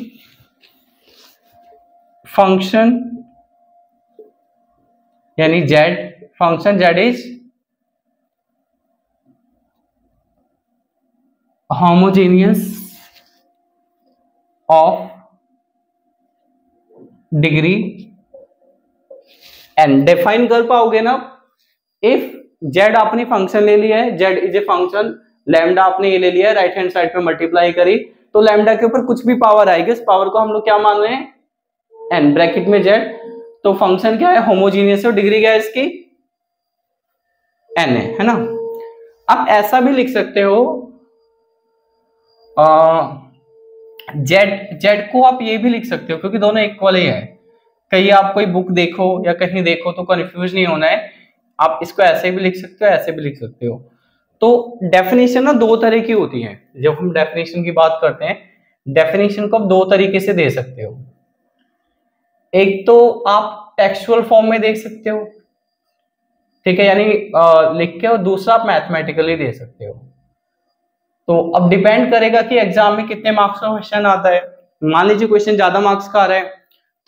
फंक्शन यानी function z is homogeneous of degree n। Define कर पाओगे ना, इफ z आपने फंक्शन ले लिया है, z is a function, lambda आपने ये ले लिया है, राइट हैंड साइड पे मल्टीप्लाई करी, तो लैम्डा के ऊपर कुछ भी पावर आएगी, उस पावर को हम लोग क्या मान रहे हैं, n ब्रैकेट में z। तो फंक्शन क्या है, होमोजीनियस, और डिग्री क्या है इसकी, n है ना। आप ऐसा भी लिख सकते हो, z को आप ये भी लिख सकते हो, क्योंकि दोनों इक्वल ही है। कहीं आप कोई बुक देखो या कहीं देखो तो कंफ्यूज नहीं होना है, आप इसको ऐसे भी लिख सकते हो, ऐसे भी लिख सकते हो। तो डेफिनेशन ना दो तरह की होती है। जब हम डेफिनेशन की बात करते हैं, डेफिनेशन को आप दो तरीके से दे सकते हो। एक तो आप टेक्सचुअल फॉर्म में देख सकते हो, ठीक है, यानी लिख के, और दूसरा आप मैथमेटिकली दे सकते हो। तो अब डिपेंड करेगा कि एग्जाम में कितने मार्क्स का क्वेश्चन आता है। मान लीजिए क्वेश्चन ज्यादा मार्क्स का आ रहा है,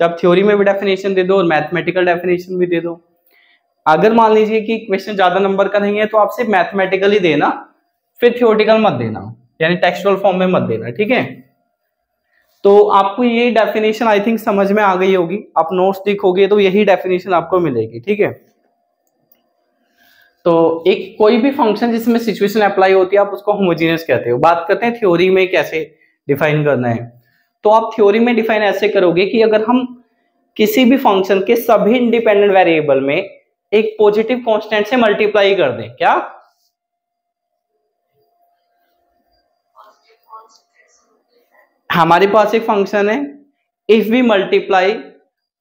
जब थ्योरी में भी डेफिनेशन दे दो और मैथमेटिकल डेफिनेशन भी दे दो। अगर मान लीजिए कि क्वेश्चन ज्यादा नंबर का नहीं है, तो आप सिर्फ मैथमेटिकली देना, फिर थ्योरेटिकल मत देना, यानी टेक्सचुअल फॉर्म में मत देना, ठीक है। तो आपको ये डेफिनेशन आई थिंक समझ में आ गई होगी, आप नोट्स देखोगे तो यही डेफिनेशन आपको मिलेगी, ठीक है। तो एक कोई भी फंक्शन जिसमें सिचुएशन अप्लाई होती है, आप उसको होमोजेनियस कहते हो। बात करते हैं थ्योरी में कैसे डिफाइन करना है। तो आप थ्योरी में डिफाइन ऐसे करोगे कि अगर हम किसी भी फंक्शन के सभी इंडिपेंडेंट वेरिएबल में एक पॉजिटिव कांस्टेंट से मल्टीप्लाई कर दें, क्या हमारे पास एक फंक्शन है, if we multiply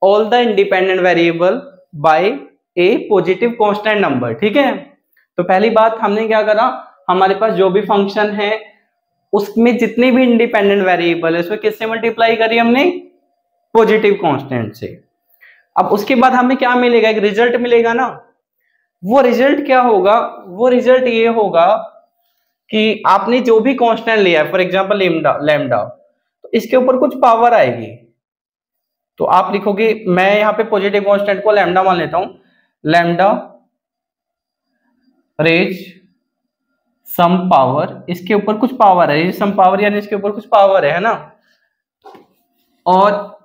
all the independent variable by a positive constant number, ठीक है। तो पहली बात हमने क्या करा, हमारे पास जो भी फंक्शन है उसमें जितने भी इंडिपेंडेंट वेरिएबल है उसमें किससे मल्टीप्लाई करी हमने, पॉजिटिव कांस्टेंट से। अब उसके बाद हमें क्या मिलेगा, एक रिजल्ट मिलेगा ना। वो रिजल्ट क्या होगा, वो रिजल्ट ये होगा कि आपने जो भी कांस्टेंट लिया है, फॉर एग्जांपल लैम्डा, तो इसके ऊपर कुछ पावर आएगी। तो आप लिखोगे, मैं यहाँ पे पॉजिटिव कांस्टेंट को लैम्डा मान लेता हूं, लैम्डा रेज सम पावर, इसके ऊपर कुछ पावर है, सम पावर यानी इसके ऊपर कुछ पावर है ना, और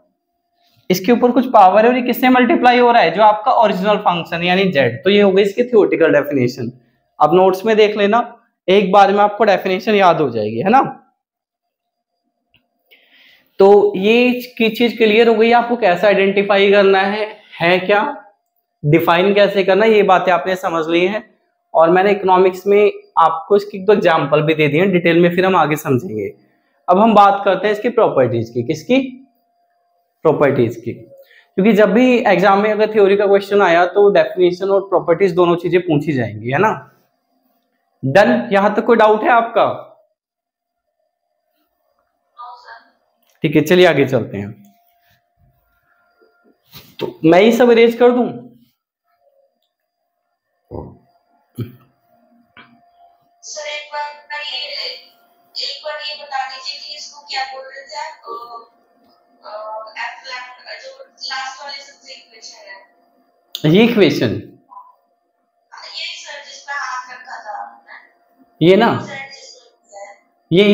इसके ऊपर कुछ पावर है, और ये किससे मल्टीप्लाई हो रहा है, जो आपका ओरिजिनल फंक्शन यानी z। तो ये हो गई इसकी थ्योरेटिकल डेफिनेशन। अब नोट्स में देख लेना, एक बार में आपको डेफिनेशन याद हो जाएगी, है ना। तो ये की चीज क्लियर हो गई, आपको कैसे आइडेंटिफाई करना है क्या डिफाइन कैसे करना, ये बातें आपने समझ ली हैं। और मैंने इकोनॉमिक्स में आपको इसकी दो एग्जाम्पल भी दे दिए हैं डिटेल में, फिर हम आगे समझेंगे। अब हम बात करते हैं इसकी प्रॉपर्टीज की, किसकी, प्रॉपर्टीज की। क्योंकि जब भी एग्जाम में अगर थ्योरी का क्वेश्चन आया तो डेफिनेशन और प्रॉपर्टीज दोनों चीजें पूछी जाएंगी, है ना। डन, यहां तक कोई डाउट है आपका? ठीक है, चलिए आगे चलते हैं। तो मैं ही सब अरेंज कर दूं। सर एक बार ये बता दीजिए कि इसको क्या बोल रहे थे आप, जो लास्ट वाले सबसे इक्वेशन है, ये इक्वेशन, ये सर जिसमें हाथ रखा था, ये ना, ये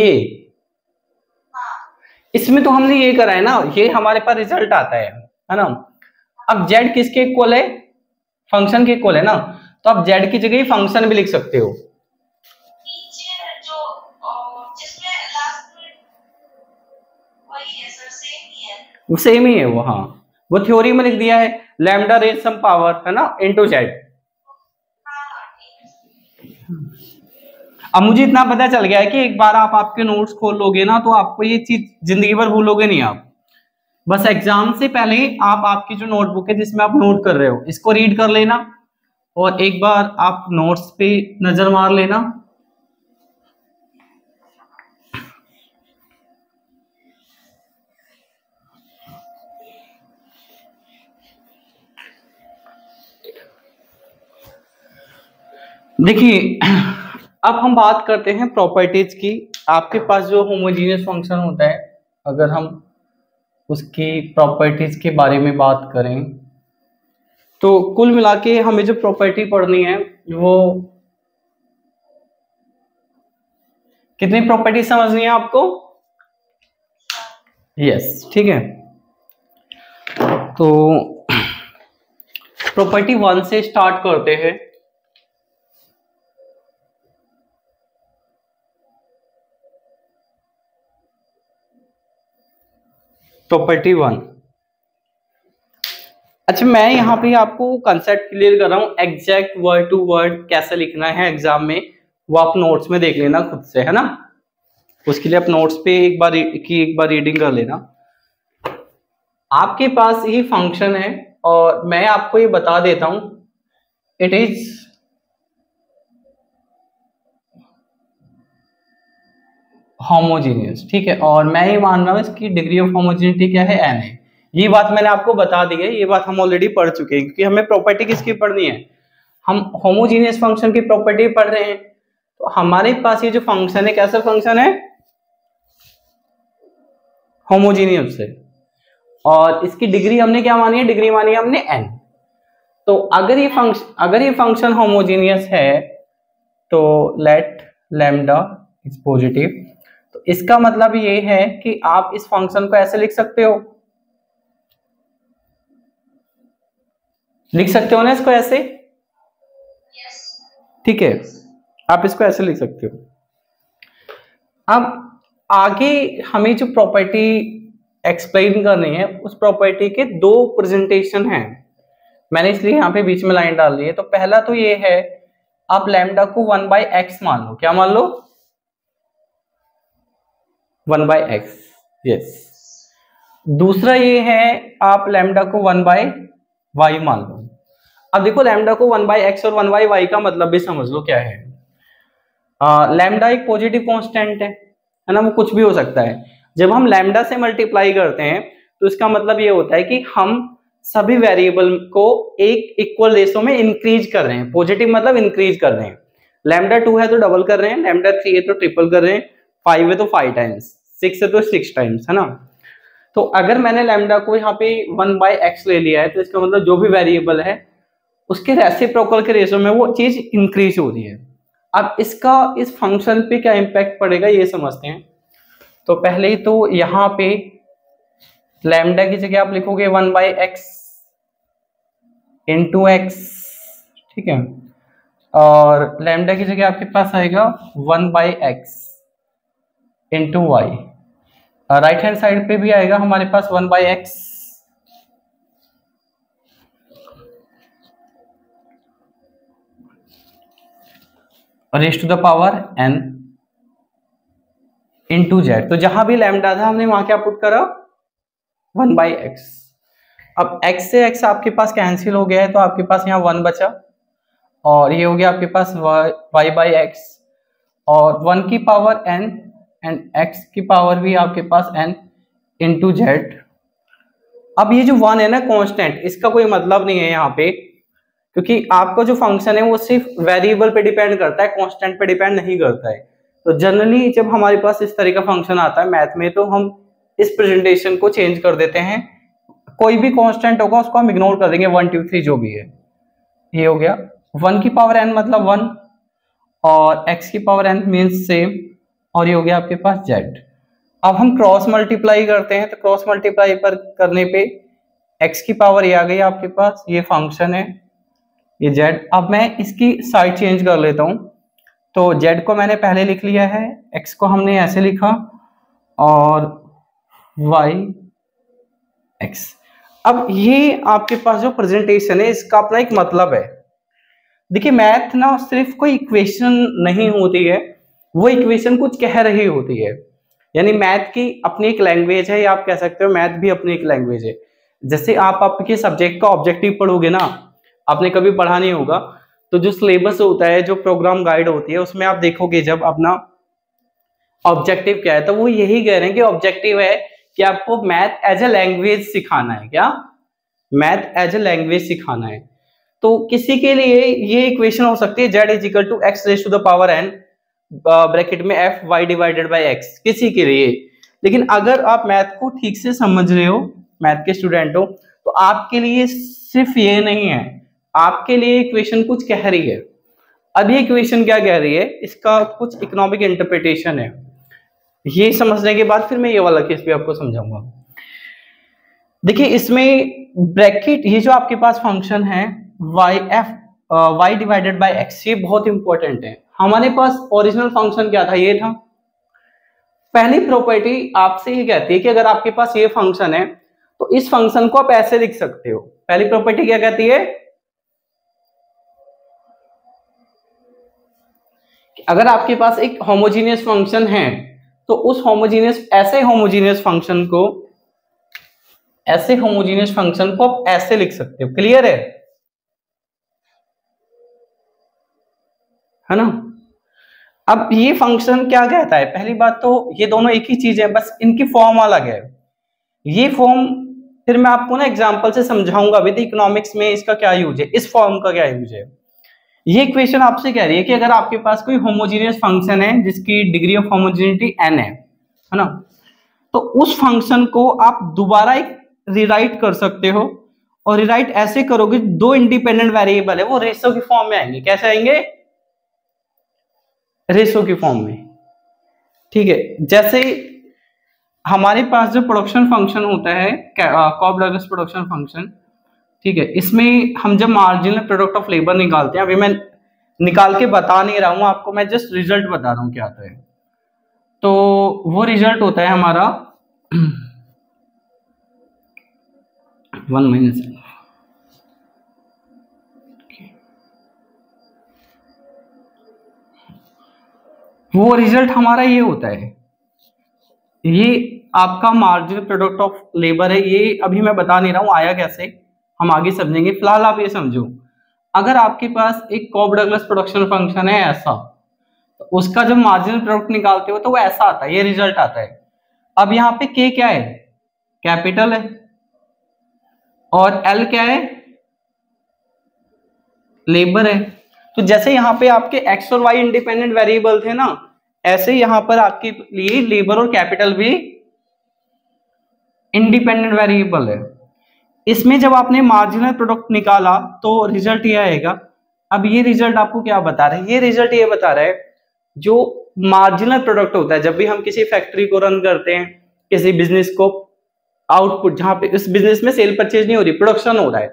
हाँ, इसमें तो हमने ये करा है ना, ये हमारे पास रिजल्ट आता है ना। अब z किसके इक्वल है, फंक्शन के इक्वल है ना, तो आप z की जगह फंक्शन भी लिख सकते हो। सेम ही है वो, हाँ, वो थ्योरी में लिख दिया है, लैम्डा रेज सम पावर, है ना, इनटू z। अब मुझे इतना पता चल गया है कि एक बार आप आपके नोट्स खोल लोगे ना, तो आपको ये चीज जिंदगी भर भूलोगे नहीं आप। बस एग्जाम से पहले आप आपकी जो नोटबुक है जिसमें आप नोट कर रहे हो, इसको रीड कर लेना, और एक बार आप नोट्स पे नजर मार लेना, देखिए अब हम बात करते हैं प्रॉपर्टीज की। आपके पास जो होमोजीनियस फंक्शन होता है, अगर हम उसकी प्रॉपर्टीज के बारे में बात करें तो कुल मिला के हमें जो प्रॉपर्टी पढ़नी है वो कितनी प्रॉपर्टी समझनी है आपको? यस, ठीक है। तो प्रॉपर्टी 1 से स्टार्ट करते हैं। प्रॉपर्टी 1। अच्छा, मैं यहाँ पे आपको कंसेप्ट क्लियर कर रहा हूँ। एग्जैक्ट वर्ड टू वर्ड कैसे लिखना है एग्जाम में वो आप नोट्स में देख लेना खुद से, है ना। उसके लिए आप नोट्स पे एक बार रीडिंग कर लेना। आपके पास ये फंक्शन है और मैं आपको ये बता देता हूं, इट इज होमोजीनियस, ठीक है। और मैं ये मान रहा हूं इसकी डिग्री ऑफ होमोजीनिटी क्या है, n है। ये बात मैंने आपको बता दी है, ये बात हम ऑलरेडी पढ़ चुके हैं, क्योंकि हमें प्रॉपर्टी किसकी पढ़नी है, हम होमोजीनियस फंक्शन की प्रॉपर्टी पढ़ रहे हैं। तो हमारे पास ये जो फंक्शन है कैसा फंक्शन है, होमोजीनियस है। और इसकी डिग्री हमने क्या मानी है, डिग्री मानी है हमने n। तो अगर ये फंक्शन होमोजीनियस है तो लेट लैम्डा इज पॉजिटिव, तो इसका मतलब ये है कि आप इस फंक्शन को ऐसे लिख सकते हो, ना इसको ऐसे, ठीक है, आप इसको ऐसे लिख सकते हो। अब आगे हमें जो प्रॉपर्टी एक्सप्लेन करनी है उस प्रॉपर्टी के दो प्रेजेंटेशन हैं, मैंने इसलिए यहाँ पे बीच में लाइन डाल दी है। तो पहला तो ये है, आप लैम्डा को 1/x मान लो। क्या मान लो? 1/x, yes. दूसरा ये है, आप लैम्डा को 1/y मान लो। अब देखो लैम्डा को 1/x और 1/y का मतलब भी समझ लो क्या है। लैम्डा एक पॉजिटिव कांस्टेंट है ना, वो कुछ भी हो सकता है। जब हम लैम्डा से मल्टीप्लाई करते हैं तो इसका मतलब ये होता है कि हम सभी वेरिएबल को एक इक्वल रेशो में इंक्रीज कर रहे हैं। पॉजिटिव मतलब इंक्रीज कर रहे हैं। लैम्डा 2 है तो डबल कर रहे हैं, लैम्डा 3 है तो ट्रिपल कर रहे हैं, 5 है तो 5 टाइम्स, 6 है तो 6 टाइम्स, है ना। तो अगर मैंने लैम्डा को यहाँ पे 1/x ले लिया है तो इसका मतलब जो भी वेरिएबल है उसके रेसिप्रोकल के रेशो में वो चीज इंक्रीज हो रही है। अब इसका इस फंक्शन पे क्या इंपैक्ट पड़ेगा ये समझते हैं। तो पहले तो यहाँ पे लैम्डा की जगह आप लिखोगे 1/x इंटू x, ठीक है। और लैम्डा की जगह आपके पास आएगा 1/x into y। Right hand side पे भी आएगा हमारे पास 1/x raise to the power n into z. तो जहां भी लैम्डा था हमने वहां क्या पुट करा, 1/x। अब x से x आपके पास कैंसिल हो गया है तो आपके पास यहाँ 1 बचा और ये हो गया आपके पास y/x और 1 की पावर n एंड x की पावर भी आपके पास n इंटू जेड। अब ये जो 1 है ना कांस्टेंट, इसका कोई मतलब नहीं है यहाँ पे, क्योंकि आपका जो फंक्शन है वो सिर्फ वेरिएबल पे डिपेंड करता है, कांस्टेंट पे डिपेंड नहीं करता है। तो जनरली जब हमारे पास इस तरह का फंक्शन आता है मैथ में तो हम इस प्रेजेंटेशन को चेंज कर देते हैं। कोई भी कांस्टेंट होगा उसको हम इग्नोर कर देंगे, 1 2 3 जो भी है। ये हो गया 1 की पावर n मतलब 1 और x की पावर n मीन्स सेम, और ये हो गया आपके पास z। अब हम क्रॉस मल्टीप्लाई करते हैं तो क्रॉस मल्टीप्लाई पर करने पे x की पावर ये आ गई आपके पास, ये फंक्शन है, ये z। अब मैं इसकी साइड चेंज कर लेता हूं। तो z को मैंने पहले लिख लिया है, x को हमने ऐसे लिखा और y x। अब ये आपके पास जो प्रेजेंटेशन है इसका अपना एक मतलब है। देखिए मैथ ना सिर्फ कोई इक्वेशन नहीं होती है, वो इक्वेशन कुछ कह रही होती है। यानी मैथ की अपनी एक लैंग्वेज है, या आप कह सकते हो मैथ भी अपनी एक लैंग्वेज है। जैसे आप आपके सब्जेक्ट का ऑब्जेक्टिव पढ़ोगे ना, आपने कभी पढ़ा नहीं होगा, तो जो सिलेबस होता है, जो प्रोग्राम गाइड होती है, उसमें आप देखोगे जब अपना ऑब्जेक्टिव क्या है तो वो यही कह रहे हैं कि ऑब्जेक्टिव है कि आपको मैथ एज ए लैंग्वेज सिखाना है। क्या? मैथ एज ए लैंग्वेज सिखाना है। तो किसी के लिए ये इक्वेशन हो सकती है z is equal to x raise to the power n bracket में f y divided by x, किसी के लिए। लेकिन अगर आप मैथ को ठीक से समझ रहे हो, मैथ के स्टूडेंट हो, तो आपके लिए सिर्फ ये नहीं है, आपके लिए इक्वेशन कुछ कह रही है। अब ये इक्वेशन क्या कह रही है, इसका कुछ इकोनॉमिक इंटरप्रिटेशन है। ये समझने के बाद फिर मैं ये वाला केस भी आपको समझाऊंगा। देखिए इसमें ब्रैकेट, ये जो आपके पास फंक्शन है y डिवाइडेड बाय x, ये बहुत इंपॉर्टेंट है। हमारे पास ओरिजिनल फंक्शन क्या था, ये था। पहली प्रॉपर्टी आपसे ये कहती है कि अगर आपके पास ये फंक्शन है तो इस फंक्शन को आप ऐसे लिख सकते हो। पहली प्रॉपर्टी क्या कहती है कि अगर आपके पास एक होमोजीनियस फंक्शन है तो उस ऐसे होमोजीनियस फंक्शन को आप ऐसे लिख सकते हो। क्लियर है ना। अब ये फंक्शन क्या कहता है, पहली बात तो ये दोनों एक ही चीज है, बस इनकी फॉर्म अलग है। ये फॉर्म फिर मैं आपको ना एग्जांपल से समझाऊंगा विद इकोनॉमिक्स में इसका क्या यूज है, इस फॉर्म का क्या यूज है। ये इक्वेशन आपसे कह रही है कि अगर आपके पास कोई होमोजीनियस फंक्शन है जिसकी डिग्री ऑफ होमोजेनिटी n है ना, तो उस फंक्शन को आप दोबारा एक रिराइट कर सकते हो। और रिराइट ऐसे करोगे, दो इंडिपेंडेंट वेरिएबल है वो रेशो की फॉर्म में आएंगे। कैसे आएंगे, रेशो की फॉर्म में। ठीक है, जैसे हमारे पास जो प्रोडक्शन फंक्शन होता है कॉब-डगलस प्रोडक्शन फंक्शन, ठीक है, इसमें हम जब मार्जिनल प्रोडक्ट ऑफ लेबर निकालते हैं, अभी मैं निकाल के बता नहीं रहा हूं आपको, मैं जस्ट रिजल्ट बता रहा हूं क्या आता है। तो वो रिजल्ट होता है हमारा 1 माइनस, वो रिजल्ट हमारा ये होता है, ये आपका मार्जिनल प्रोडक्ट ऑफ लेबर है। ये अभी मैं बता नहीं रहा हूं आया कैसे, हम आगे समझेंगे। फिलहाल आप ये समझो, अगर आपके पास एक कॉब-डगलस प्रोडक्शन फंक्शन है ऐसा, तो उसका जब मार्जिनल प्रोडक्ट निकालते हो तो वो ऐसा आता है, ये रिजल्ट आता है। अब यहाँ पे के क्या है, कैपिटल है, और एल क्या है, लेबर है। तो जैसे यहाँ पे आपके एक्स और वाई इंडिपेंडेंट वेरिएबल थे ना, ऐसे यहाँ पर आपके लिए लेबर और कैपिटल भी इंडिपेंडेंट वेरिएबल है। इसमें जब आपने मार्जिनल प्रोडक्ट निकाला तो रिजल्ट ये आएगा। अब ये रिजल्ट आपको क्या बता रहा है, ये रिजल्ट ये बता रहा है जो मार्जिनल प्रोडक्ट होता है, जब भी हम किसी फैक्ट्री को रन करते हैं, किसी बिजनेस को, आउटपुट जहां पे इस बिजनेस में सेल परचेज नहीं हो रही, प्रोडक्शन हो रहा है,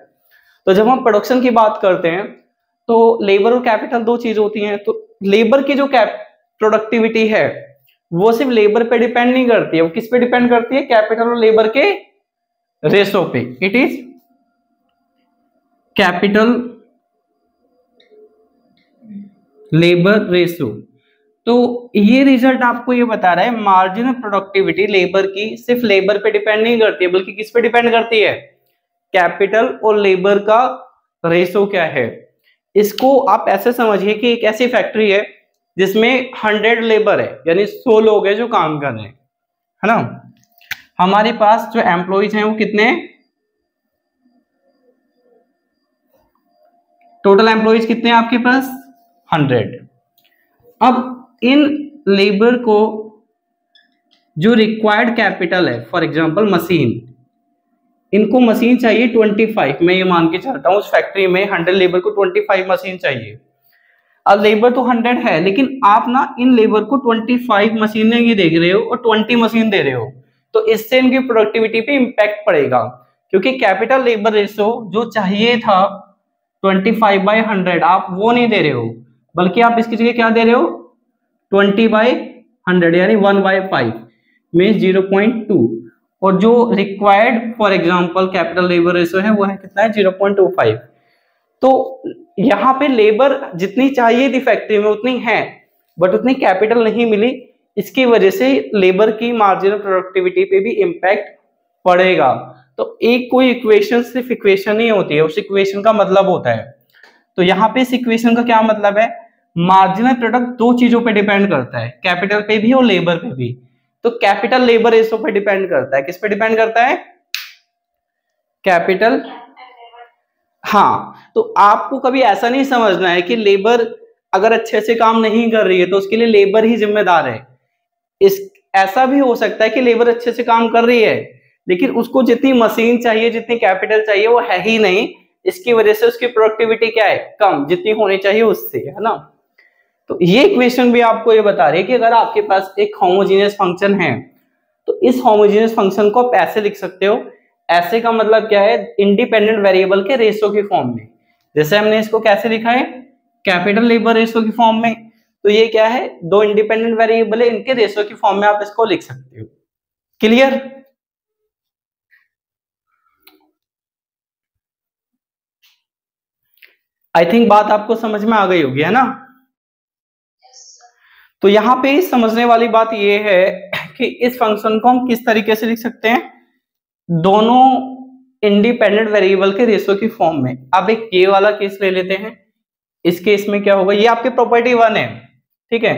तो जब हम प्रोडक्शन की बात करते हैं तो लेबर और कैपिटल दो चीज होती हैं। तो लेबर की जो प्रोडक्टिविटी है वो सिर्फ लेबर पे डिपेंड नहीं करती है, वो किस पे डिपेंड करती है, कैपिटल और लेबर के रेशो पे। It is capital labour ratio. तो ये रिजल्ट आपको ये बता रहा है मार्जिनल प्रोडक्टिविटी लेबर की सिर्फ लेबर पे डिपेंड नहीं करती है, बल्कि किस पे डिपेंड करती है, कैपिटल और लेबर का रेशो क्या है। इसको आप ऐसे समझिए कि एक ऐसी फैक्ट्री है जिसमें 100 लेबर है, यानी 100 लोग हैं जो काम कर रहे हैं, है ना। हमारे पास जो एम्प्लॉइज हैं वो कितने हैं, टोटल एम्प्लॉइज कितने हैं आपके पास, 100। अब इन लेबर को जो रिक्वायर्ड कैपिटल है, फॉर एग्जांपल मशीन, इनको मशीन चाहिए 25, मैं ये मान के चलता हूँ उस फैक्ट्री में 100 लेबर को 25 मशीन चाहिए। अब लेबर तो 100 है, लेकिन आप ना इन लेबर को 25 मशीनें ही देख रहे हो और 20 मशीन दे रहे हो, तो इससे इनकी प्रोडक्टिविटी पे इम्पैक्ट पड़ेगा, क्योंकि कैपिटल लेबर रेशो जो चाहिए था 25/100 आप वो नहीं दे रहे हो, बल्कि आप इसकी जगह क्या दे रहे हो, 20/100 यानी 1/5 मीन्स 0.2। और जो required for example capital labour ratio है वो है कितना है, 0.25। तो यहाँ पे लेबर जितनी चाहिए थी फैक्ट्री में उतनी है, बट उतनी कैपिटल नहीं मिली, इसकी वजह से लेबर की मार्जिनल प्रोडक्टिविटी पे भी इम्पैक्ट पड़ेगा। तो एक कोई इक्वेशन सिर्फ इक्वेशन नहीं होती है, उस इक्वेशन का मतलब होता है। तो यहाँ पे इस इक्वेशन का क्या मतलब है, मार्जिनल प्रोडक्ट दो चीजों पे डिपेंड करता है, कैपिटल पे भी और लेबर पे भी। तो कैपिटल लेबर रेशो पे डिपेंड करता है, किस पे डिपेंड करता है, कैपिटल हाँ, तो आपको कभी ऐसा नहीं समझना है कि लेबर अगर अच्छे से काम नहीं कर रही है तो उसके लिए लेबर ही जिम्मेदार है। इस ऐसा भी हो सकता है कि लेबर अच्छे से काम कर रही है लेकिन उसको जितनी मशीन चाहिए, जितनी कैपिटल चाहिए वो है ही नहीं, इसकी वजह से उसकी प्रोडक्टिविटी क्या है, कम, जितनी होनी चाहिए उससे, है ना। तो ये इक्वेशन भी आपको ये बता रही है कि अगर आपके पास एक होमोजेनियस फंक्शन है तो इस होमोजेनियस फंक्शन को आप ऐसे लिख सकते हो। ऐसे का मतलब क्या है, इंडिपेंडेंट वेरिएबल के रेशो की फॉर्म में। जैसे हमने इसको कैसे लिखा है, कैपिटल लेबर रेशो की फॉर्म में। तो ये क्या है, दो इंडिपेंडेंट वेरिएबल है, इनके रेशो की फॉर्म में आप इसको लिख सकते हो। क्लियर? आई थिंक बात आपको समझ में आ गई होगी, है ना। तो यहाँ पे समझने वाली बात ये है कि इस फंक्शन को हम किस तरीके से लिख सकते हैं, दोनों इंडिपेंडेंट वेरिएबल के रेशो की फॉर्म में। अब एक ये वाला केस ले लेते हैं। इस केस में क्या होगा, ये आपकी प्रॉपर्टी 1 है, ठीक है।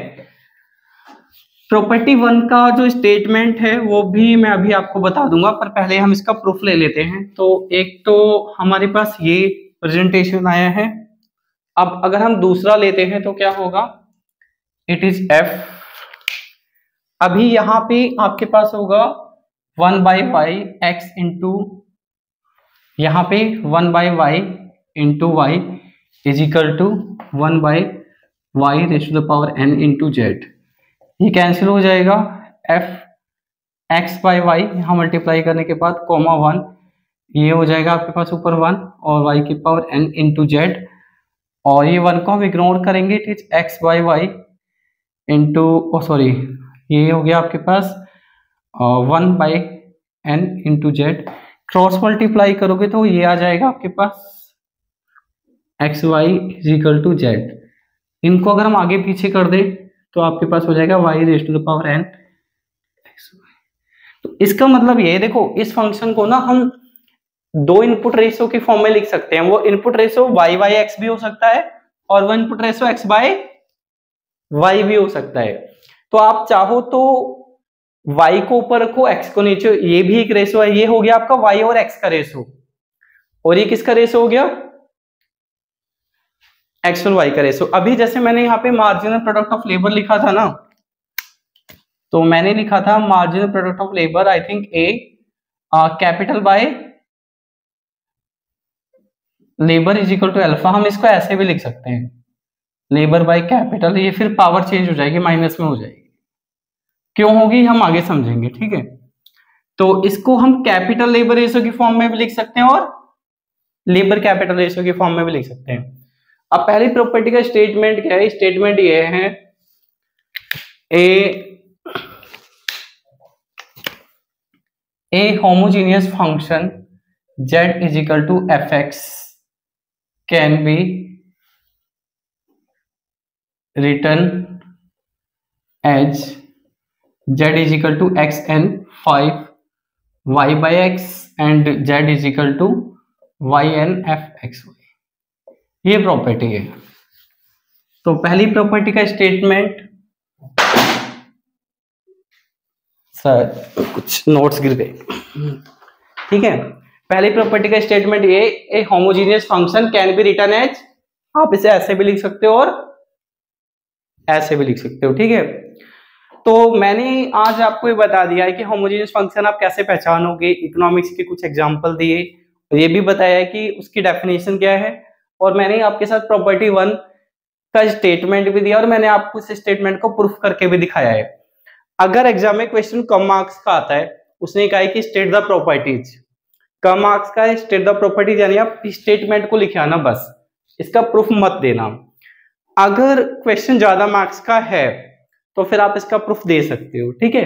प्रॉपर्टी 1 का जो स्टेटमेंट है वो भी मैं अभी आपको बता दूंगा, पर पहले हम इसका प्रूफ ले लेते हैं। तो एक तो हमारे पास ये प्रेजेंटेशन आया है। अब अगर हम दूसरा लेते हैं तो क्या होगा, इट इज एफ। अभी यहाँ पे आपके पास होगा 1/y x इंटू, यहाँ पे 1/y into y is equal to 1/y raise to the power n into z. ये कैंसिल हो जाएगा, f x/y यहाँ मल्टीप्लाई करने के बाद कॉमा 1, ये हो जाएगा आपके पास ऊपर 1 और y की पावर n इंटू जेड, और ये 1 को हम इग्नोर करेंगे, it is x/y into, sorry ये हो गया आपके पास 1/n into z. Cross multiply करोगे तो ये आ जाएगा आपके पास xy is equal to z. इनको अगर हम आगे पीछे कर दें तो आपके पास हो जाएगा y raise to the power n। तो इसका मतलब ये, देखो इस फंक्शन को ना हम दो इनपुट रेशो की फॉर्म में लिख सकते हैं। वो इनपुट रेशो y/x भी हो सकता है और वो इनपुट रेशो x/y भी हो सकता है। तो आप चाहो तो y को ऊपर रखो, x को नीचे, ये भी एक रेशो है। ये हो गया आपका y और x का रेशो, और ये किसका रेशो हो गया, x और y का रेशो। अभी जैसे मैंने यहाँ पे मार्जिनल प्रोडक्ट ऑफ लेबर लिखा था ना, तो मैंने लिखा था marginal product of labour, I think a capital by labour is equal to alpha. हम इसको ऐसे भी लिख सकते हैं, लेबर बाय कैपिटल, ये फिर पावर चेंज हो जाएगी, माइनस में हो जाएगी। क्यों होगी हम आगे समझेंगे, ठीक है। तो इसको हम कैपिटल लेबर रेशो की फॉर्म में भी लिख सकते हैं और लेबर कैपिटल रेशो की फॉर्म में भी लिख सकते हैं। अब पहली प्रॉपर्टी का स्टेटमेंट क्या है, स्टेटमेंट ये है a homogeneous function z is equal to fx can be written as z is equal to xn 5 y/x and z is equal to yn fxy। ये प्रॉपर्टी है। तो पहली प्रॉपर्टी का स्टेटमेंट, सर कुछ नोट्स गिर गए, ठीक है। पहली प्रॉपर्टी का स्टेटमेंट ये, a homogeneous function can be written as, आप इसे ऐसे भी लिख सकते हो और ऐसे भी लिख सकते हो, ठीक है। तो मैंने आज आपको ये बता दिया है कि होमोजेनियस फंक्शन आप कैसे पहचानोगे, इकोनॉमिक्स के कुछ एग्जांपल दिए, और ये भी बताया है कि उसकी डेफिनेशन क्या है, और मैंने आपके साथ प्रॉपर्टी 1 का स्टेटमेंट भी दिया और मैंने आपको इस स्टेटमेंट को प्रूफ करके भी दिखाया है। अगर एग्जाम में क्वेश्चन कम मार्क्स का आता है, उसने कहा है कि state the properties, come marks का स्टेट द प्रॉपर्टीज, यानी आप स्टेटमेंट को लिखे आना, बस इसका प्रूफ मत देना। अगर क्वेश्चन ज्यादा मार्क्स का है तो फिर आप इसका प्रूफ दे सकते हो, ठीक है।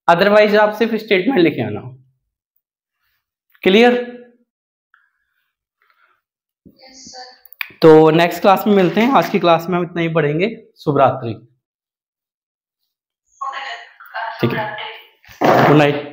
अदरवाइज आप सिर्फ स्टेटमेंट लिखे आना। क्लियर? Yes, sir. तो नेक्स्ट क्लास में मिलते हैं। आज की क्लास में हम इतना ही पढ़ेंगे। शुभ रात्रि। ठीक है, गुड नाइट।